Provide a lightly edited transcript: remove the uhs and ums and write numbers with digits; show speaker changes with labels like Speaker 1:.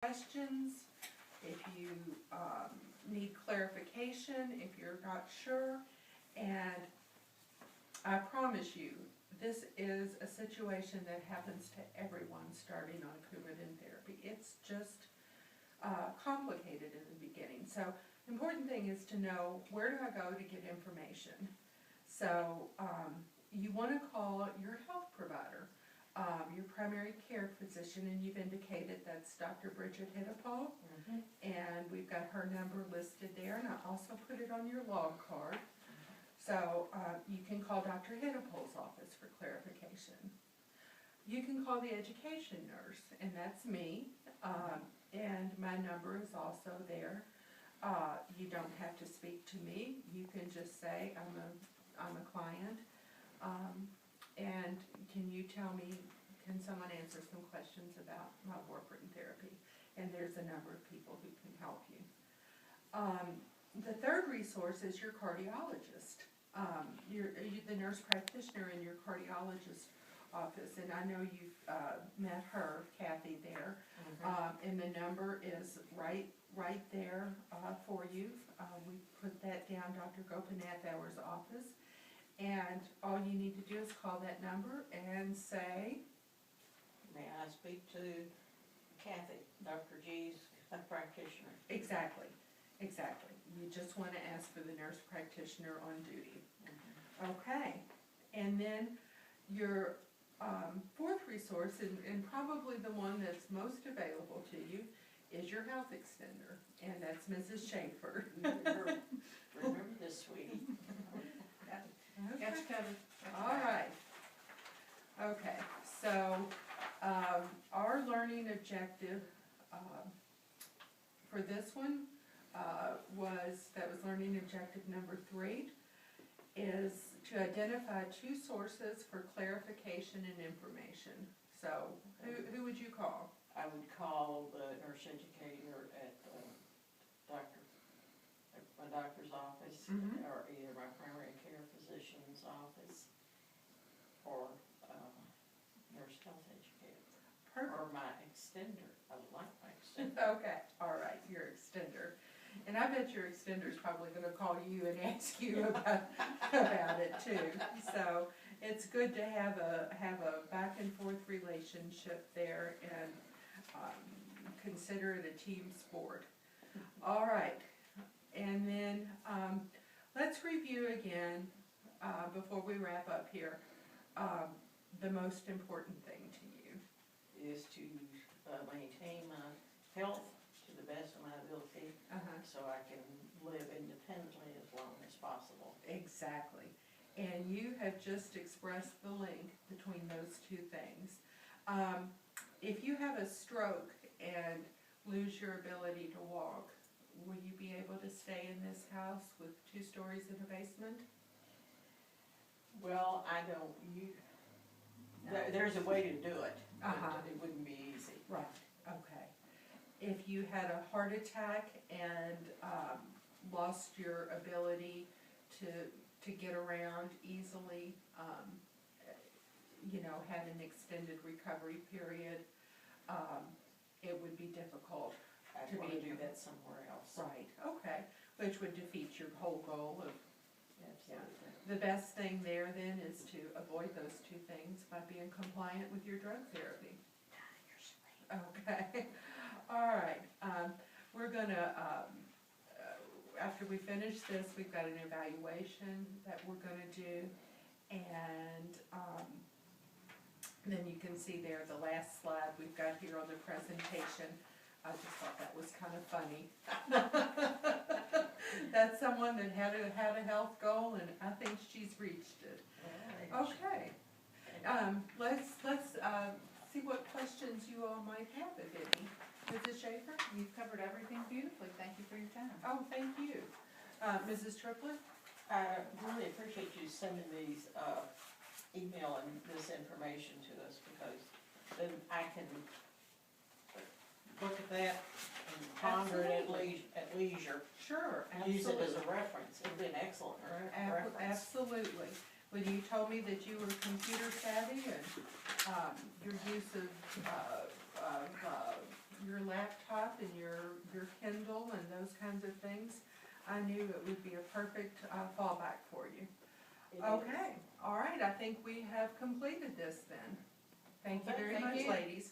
Speaker 1: questions, if you need clarification, if you're not sure. And I promise you, this is a situation that happens to everyone starting on Coumadin therapy. It's just complicated in the beginning. So the important thing is to know, where do I go to get information? So you want to call your health provider, your primary care physician, and you've indicated that's Dr. Bridget Hittapole, and we've got her number listed there, and I also put it on your log card. So you can call Dr. Hittapole's office for clarification. You can call the education nurse, and that's me, and my number is also there. You don't have to speak to me. You can just say, I'm a client, and can someone answer some questions about my Warfarin therapy? And there's a number of people who can help you. The third resource is your cardiologist. The nurse practitioner in your cardiologist office, and I know you've met her, Kathy, there, and the number is right there for you. We put that down, Dr. Gopinath-Hour's office, and all you need to do is call that number and say,
Speaker 2: may I speak to Kathy, Dr. G's practitioner? Exactly.
Speaker 1: You just want to ask for the nurse practitioner on duty. Okay, and then your fourth resource, and probably the one that's most available to you, is your health extender, and that's Mrs. Schaefer.
Speaker 2: Remember this, sweetie.
Speaker 1: That's covered. All right. Okay, so our learning objective for this one was learning objective number 3, is to identify 2 sources for clarification and information. So who would you call?
Speaker 2: I would call the nurse educator at my doctor's office, or either my primary care physician's office, or nurse health educator.
Speaker 1: Perfect.
Speaker 2: Or my extender. I would like my extender.
Speaker 1: Okay, all right, your extender. And I bet your extender's probably going to call you and ask you about it too. So it's good to have a back and forth relationship there, and consider it a team sport. All right, and then let's review again before we wrap up here. The most important thing to you
Speaker 2: is to maintain my health to the best of my ability, so I can live independently as long as possible.
Speaker 1: Exactly. And you have just expressed the link between those 2 things. If you have a stroke and lose your ability to walk, will you be able to stay in this house with 2 stories in a basement?
Speaker 2: Well, I don't. There's a way to do it, but it wouldn't be easy.
Speaker 1: Right. Okay. If you had a heart attack and lost your ability to get around easily, had an extended recovery period, it would be difficult
Speaker 2: to do that somewhere else.
Speaker 1: Right. Okay. Which would defeat your whole goal of.
Speaker 2: Absolutely.
Speaker 1: The best thing there then is to avoid those 2 things by being compliant with your drug therapy.
Speaker 2: You're sweet.
Speaker 1: Okay. All right. We're going to, after we finish this, we've got an evaluation that we're going to do. And then you can see there the last slide we've got here on the presentation. I just thought that was kind of funny. That's someone that had a health goal, and I think she's reached it. Okay. Let's see what questions you all might have, if any. Mrs. Schaefer?
Speaker 3: You've covered everything beautifully. Thank you for your time.
Speaker 1: Oh, thank you. Mrs. Triplett?
Speaker 2: I really appreciate you sending these, emailing this information to us, because then I can look at that and ponder it at leisure.
Speaker 1: Sure,
Speaker 2: absolutely. Use it as a reference. It'd be an excellent reference.
Speaker 1: Absolutely. When you told me that you were computer savvy, and your use of your laptop and your Kindle and those kinds of things, I knew it would be a perfect fallback for you.
Speaker 2: It is.
Speaker 1: Okay, all right, I think we have completed this then. Thank you
Speaker 2: Okay,
Speaker 1: very
Speaker 2: thank
Speaker 1: much,
Speaker 2: you.
Speaker 1: ladies.